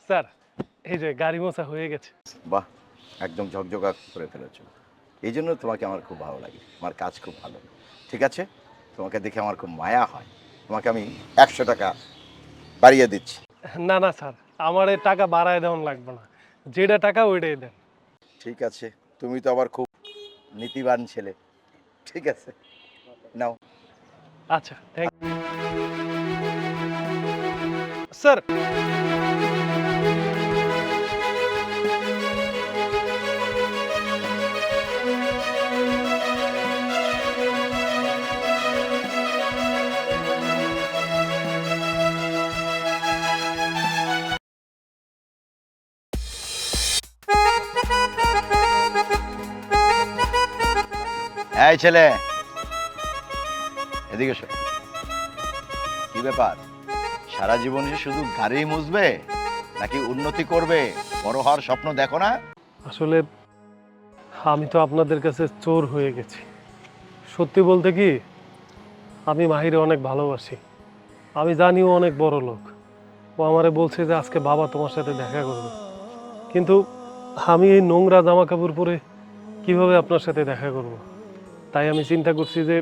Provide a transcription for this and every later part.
Sir, এই যে গাড়ি মোছা হয়ে গেছে। বাহ, একদম ঝকঝকা করে ফেলেছো। এই জন্য তোমাকে আমার খুব ভালো লাগে, আমার কাজ খুব ভালো। ঠিক আছে, তোমাকে দেখে আমার খুব মায়া হয়। তোমাকে আমি 100 টাকা বাড়িয়ে দিচ্ছি। না না স্যার, আমার এই টাকা বাড়ায় দেওয়ান লাগবে না, যেটা টাকা ওইটাই দেন। ঠিক আছে, তুমি তো আবার খুব নীতিবান ছেলে। ঠিক আছে, নাও। আচ্ছা, থ্যাংক স্যার। এই ছেলে, এদিকে এসো। কি ব্যাপার, সারা জীবন যে শুধু গাড়ি মুছবে নাকি উন্নতি করবে, বড় হওয়ার স্বপ্ন দেখো না? আসলে আমি তো আপনাদের কাছে চোর হয়ে গেছি। সত্যি বলতে কি, আমি মাহিরে অনেক ভালোবাসি। আমি জানি ও অনেক বড় লোক। ও আমারে বলছে যে আজকে বাবা তোমার সাথে দেখা করবে, কিন্তু আমি এই নোংরা জামা কাপড় পরে কিভাবে আপনার সাথে দেখা করব। তাই আমি চিন্তা করছি যে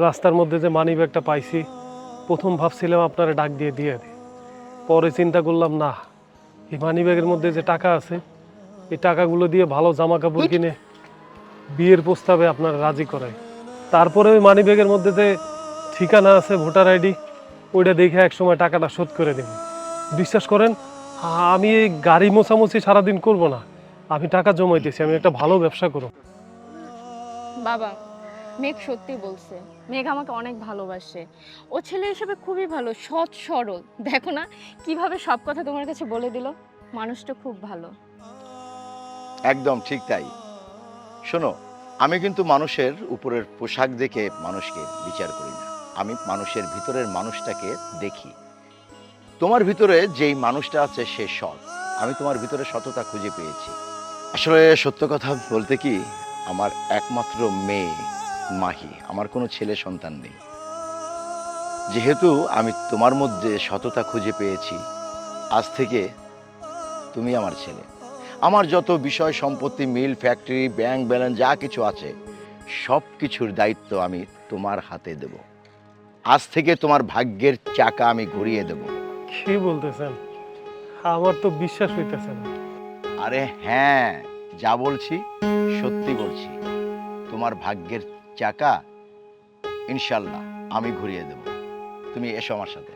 রাস্তার মধ্যে যে মানি ব্যাগটা পাইছি, প্রথম ভাবছিলাম আপনারা ডাক দিয়ে দিয়ে দিই। পরে চিন্তা করলাম না, এই মানি ব্যাগের মধ্যে যে টাকা আছে, এই টাকাগুলো দিয়ে ভালো জামা কাপড় কিনে বিয়ের প্রস্তাবে আপনার রাজি করাই। তারপরে ওই মানি ব্যাগের মধ্যে যে ঠিকানা আছে, ভোটার আইডি, ওইটা দেখে এক সময় টাকাটা শোধ করে দেব। বিশ্বাস করেন, আমি এই গাড়ি মোছামুছি সারাদিন করব না, আমি টাকা জমাইতেছি, আমি একটা ভালো ব্যবসা করব। বাবা, মেঘ সত্যি বলছে। মেঘ আমাকে অনেক ভালোবাসে। ও ছেলে হিসেবে খুবই ভালো, সৎ সরল। দেখো না কিভাবে সব কথা তোমার কাছে বলে দিল। মানুষটা খুব ভালো। একদম ঠিক তাই। শোনো, আমি কিন্তু মানুষের উপরের পোশাক দেখে মানুষকে বিচার করি না। আমি মানুষের ভিতরের মানুষটাকে দেখি। তোমার ভিতরে যেই মানুষটা আছে সে সৎ। আমি তোমার ভিতরে সততা খুঁজে পেয়েছি। আসলে সত্য কথা বলতে কি, আমার একমাত্র মেয়ে মাহি, আমার কোনো ছেলে সন্তান নেই। যেহেতু আমি তোমার মধ্যে সততা খুঁজে পেয়েছি, আজ থেকে তুমি আমার ছেলে। আমার যত বিষয় সম্পত্তি, মিল, ফ্যাক্টরি, ব্যাংক ব্যালেন্স যা কিছু আছে, সব কিছুর দায়িত্ব আমি তোমার হাতে দেব। আজ থেকে তোমার ভাগ্যের চাকা আমি ঘুরিয়ে দেব। কি বলতেছেন? আমার তো বিশ্বাস হইতেছে না। আরে হ্যাঁ, যা বলছি সত্যি বলছি। তোমার ভাগ্যের চাকা ইনশাল্লাহ আমি ঘুরিয়ে দেব। তুমি এসো আমার সাথে।